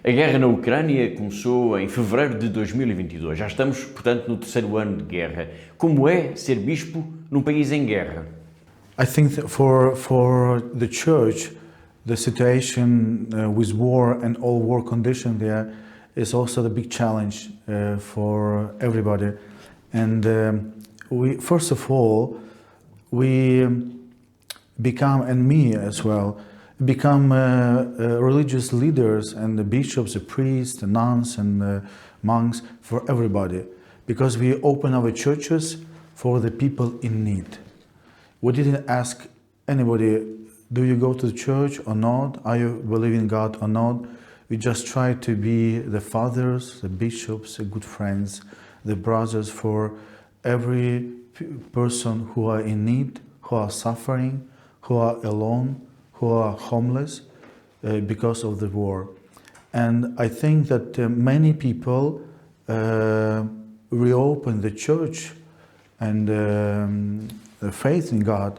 A guerra na Ucrânia começou em fevereiro de 2022. Já estamos, portanto, no terceiro ano de guerra. Como é ser bispo num país em guerra? I think that for the church, the situation with war and all war conditions there is also the big challenge for everybody. And we, first of all, we become, and me as well, become religious leaders and the bishops, the priests, the nuns and the monks for everybody, because we open our churches for the people in need. We didn't ask anybody, do you go to the church or not? Are you believe in God or not? We just try to be the fathers, the bishops, the good friends, the brothers for every person who are in need, who are suffering, who are alone, who are homeless because of the war. And I think that many people reopen the church and the faith in God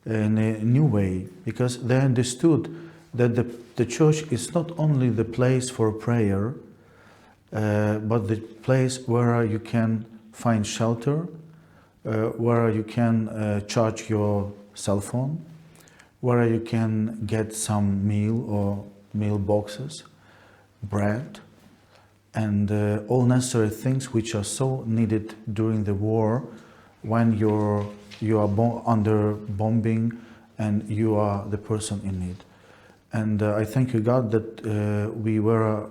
in a new way, because they understood that the church is not only the place for prayer, but the place where you can find shelter, where you can charge your cell phone, where you can get some meal or meal boxes, bread, and all necessary things which are so needed during the war when you are under bombing and you are the person in need. And I thank you God that we were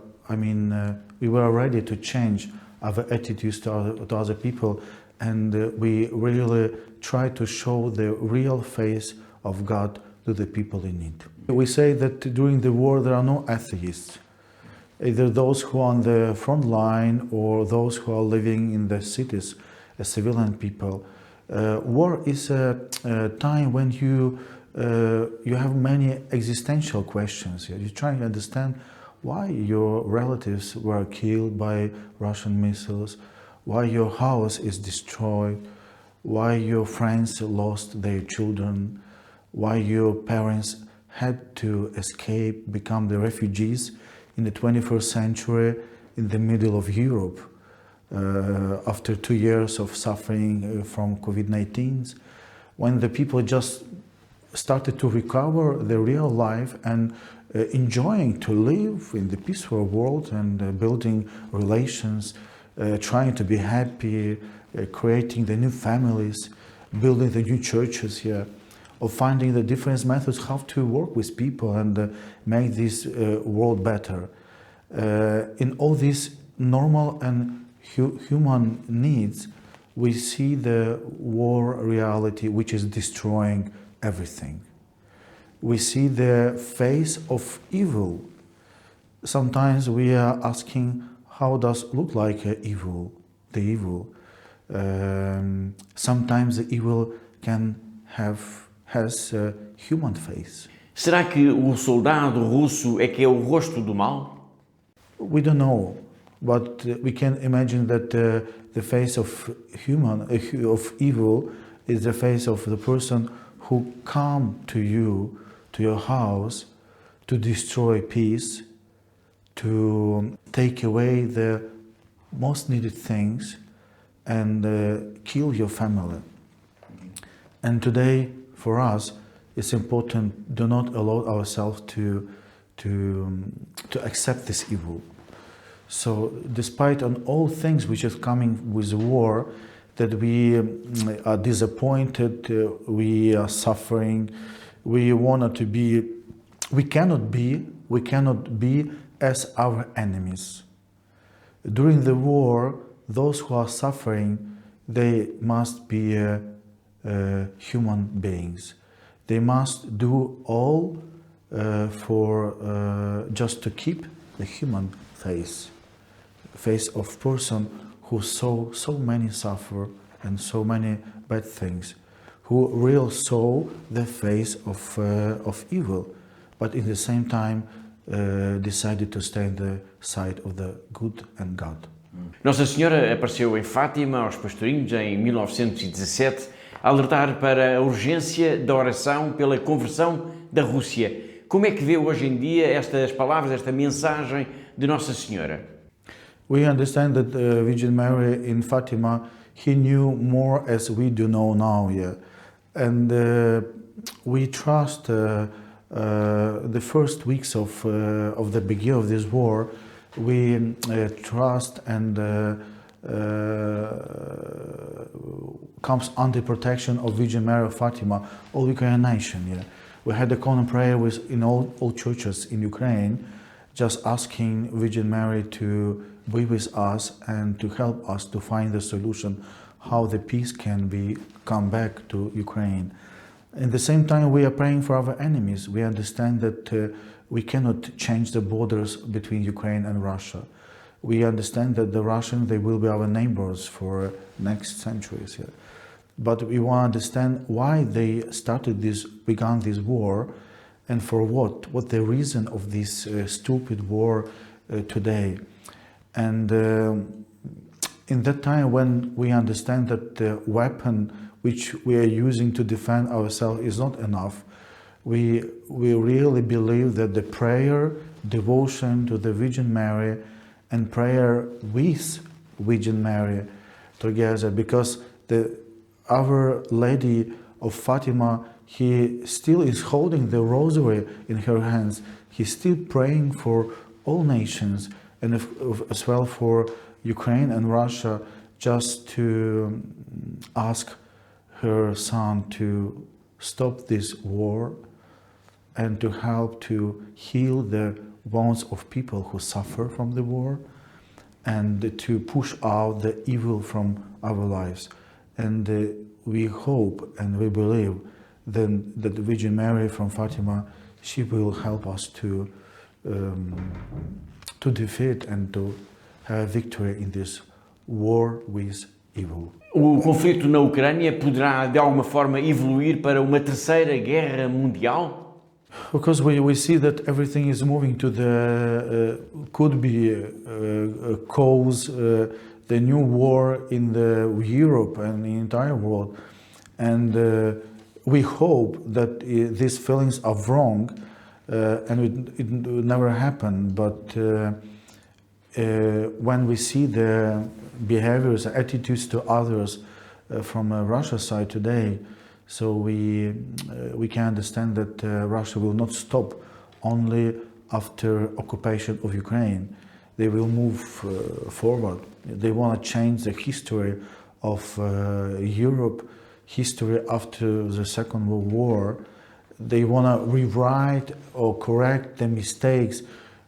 ready to change our attitudes to other people, and we really try to show the real face of God to the people in need. We say that during the war there are no atheists, either those who are on the front line or those who are living in the cities as civilian people. War is a time when you have many existential questions. You're trying to understand why your relatives were killed by Russian missiles, why your house is destroyed, why your friends lost their children, why your parents had to escape, become the refugees in the 21st century in the middle of Europe. After 2 years of suffering from COVID-19, when the people just started to recover their real life and enjoying to live in the peaceful world and building relations, trying to be happy, creating the new families, building the new churches here, or finding the different methods how to work with people and make this world better. In all these normal and human needs, we see the war reality which is destroying everything. We see the face of evil. Sometimes we are asking, how does it look like evil, the evil? Sometimes the evil has a human face. Será que o soldado russo é que é o rosto do mal? We don't know. But we can imagine that the face of evil is the face of the person who come to you, to your house, to destroy peace, to take away the most needed things and kill your family. And today, for us, it's important, do not allow ourselves to accept this evil. So, despite on all things which is coming with the war, that we are disappointed, we are suffering, we cannot be as our enemies. During the war, those who are suffering, they must be human beings. They must do all for just to keep the human face of person who saw so many suffer and so many bad things, who really saw the face of evil, but in the same time decided to stay on the side of the good and God. Nossa Senhora apareceu em Fátima aos pastorinhos em 1917 a alertar para a urgência da oração pela conversão da Rússia. Como é que vê hoje em dia estas palavras, esta mensagem de Nossa Senhora? We understand that Virgin Mary in Fatima, he knew more as we do know now, yeah. And we trust the first weeks of the beginning of this war, we trust and comes under protection of Virgin Mary of Fatima, all Ukrainian nation. Yeah. We had a common prayer in all churches in Ukraine, just asking Virgin Mary to be with us and to help us to find the solution, how the peace can come back to Ukraine. At the same time, we are praying for our enemies. We understand that we cannot change the borders between Ukraine and Russia. We understand that the Russians, they will be our neighbors for next centuries. Yeah. But we want to understand why they began this war, and for what the reason of this stupid war today. And in that time, when we understand that the weapon which we are using to defend ourselves is not enough, we really believe that the prayer, devotion to the Virgin Mary, and prayer with Virgin Mary together, because Our Lady of Fatima, he still is holding the rosary in her hands. He's still praying for all nations, and as well for Ukraine and Russia, just to ask her son to stop this war and to help to heal the wounds of people who suffer from the war, and to push out the evil from our lives. And we hope and we believe then that the Virgin Mary from Fatima, she will help us to defeat and to have victory in this war with evil. O conflito na Ucrânia poderá de alguma forma evoluir para uma terceira guerra mundial? Because we see that everything is moving to could be cause the new war in Europe and the entire world, and we hope that these feelings are wrong, and it will never happen. But when we see the behaviors, attitudes to others from Russia's side today, so we can understand that Russia will not stop only after occupation of Ukraine. They will move forward. They want to change the history of Europe, history after the Second World War. They want to rewrite or correct the mistakes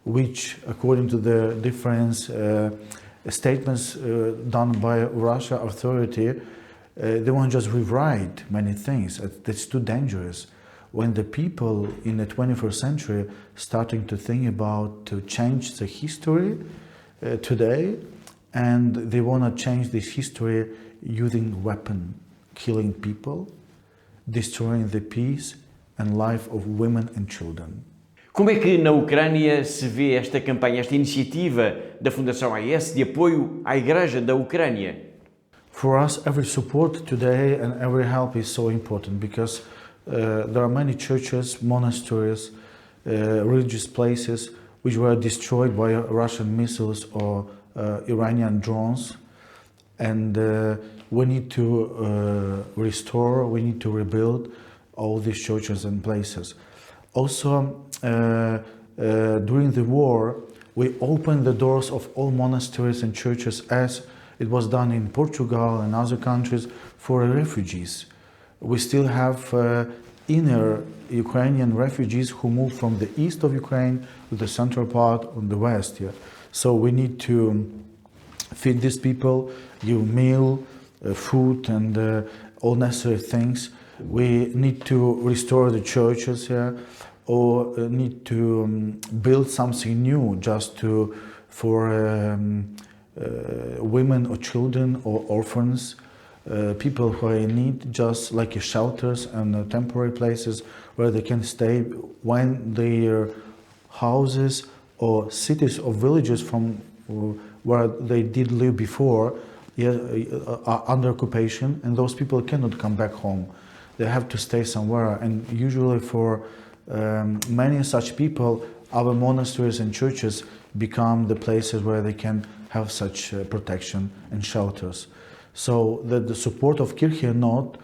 which, according to the different statements done by Russia authority, they want to just rewrite many things. That's too dangerous. When the people in the 21st century starting to think about to change the history today, and they want to change this history using weapon, killing people, destroying the peace and life of women and children. Como é que na Ucrânia se vê esta campanha, esta iniciativa da Fundação AS de apoio à Igreja da Ucrânia? For us, every support today and every help is so important, because there are many churches, monasteries, religious places which were destroyed by Russian missiles or Iranian drones, and we need to restore, we need to rebuild all these churches and places. Also, during the war, we opened the doors of all monasteries and churches, as it was done in Portugal and other countries, for refugees. We still have inner Ukrainian refugees who moved from the east of Ukraine to the central part on the west. Yeah. So we need to feed these people, give meal, food, and all necessary things. We need to restore the churches here, or need to build something new just for women or children or orphans, people who are in need, just like shelters and temporary places where they can stay when their houses or cities or villages from where they did live before are under occupation, and those people cannot come back home. They have to stay somewhere, and usually for many such people, our monasteries and churches become the places where they can have such protection and shelters. So that the support of Kirche Not,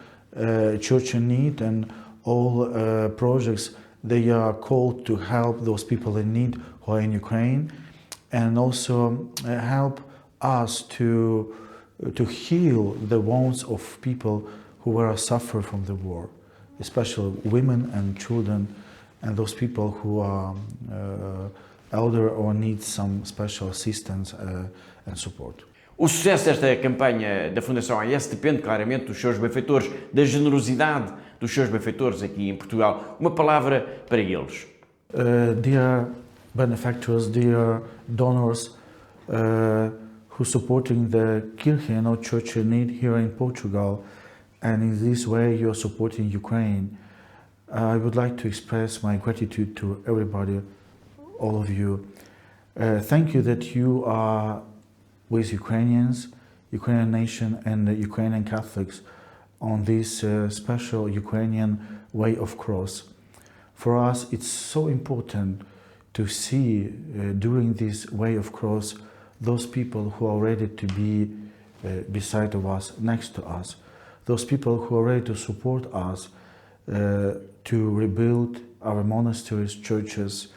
Church in Need, and all projects, they are called to help those people in need who are in Ukraine, and also help us to heal the wounds of people who were suffer from the war, especially women and children, and those people who are elder or need some special assistance and support. O sucesso desta campanha da Fundação AS depende claramente dos seus benfeitores, da generosidade dos seus benfeitores aqui em Portugal. Uma palavra para eles. Dear benefactors, dear donors who supporting the Kirche and Church in Need here in Portugal, and in this way you are supporting Ukraine, I would like to express my gratitude to everybody, all of you. Thank you that you are with Ukrainians, Ukrainian nation, and the Ukrainian Catholics on this special Ukrainian way of cross. For us, it's so important to see during this way of cross those people who are ready to be beside of us, next to us, those people who are ready to support us to rebuild our monasteries, churches,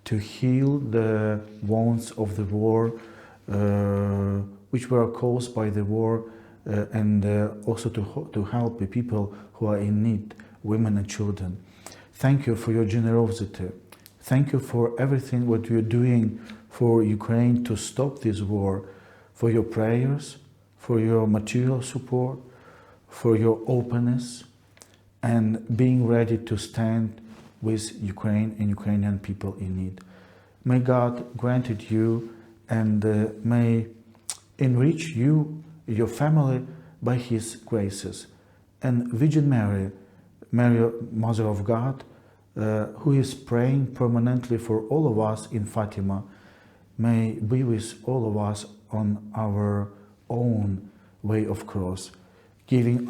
to heal the wounds of the war, which were caused by the war, and also to help the people who are in need, women and children. Thank you for your generosity. Thank you for everything what you're doing for Ukraine to stop this war, for your prayers, for your material support, for your openness, and being ready to stand with Ukraine and Ukrainian people in need. May God grant it you, and may enrich you, your family, by His graces. And Virgin Mary, Mary, Mother of God, who is praying permanently for all of us in Fatima, may be with all of us on our own way of cross, giving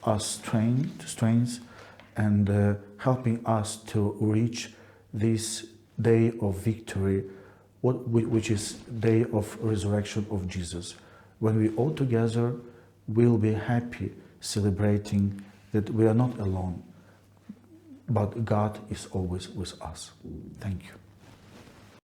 us strength and helping us to reach this day of victory, which is day of resurrection of Jesus, when we all together will be happy celebrating that we are not alone, but God is always with us. Thank you.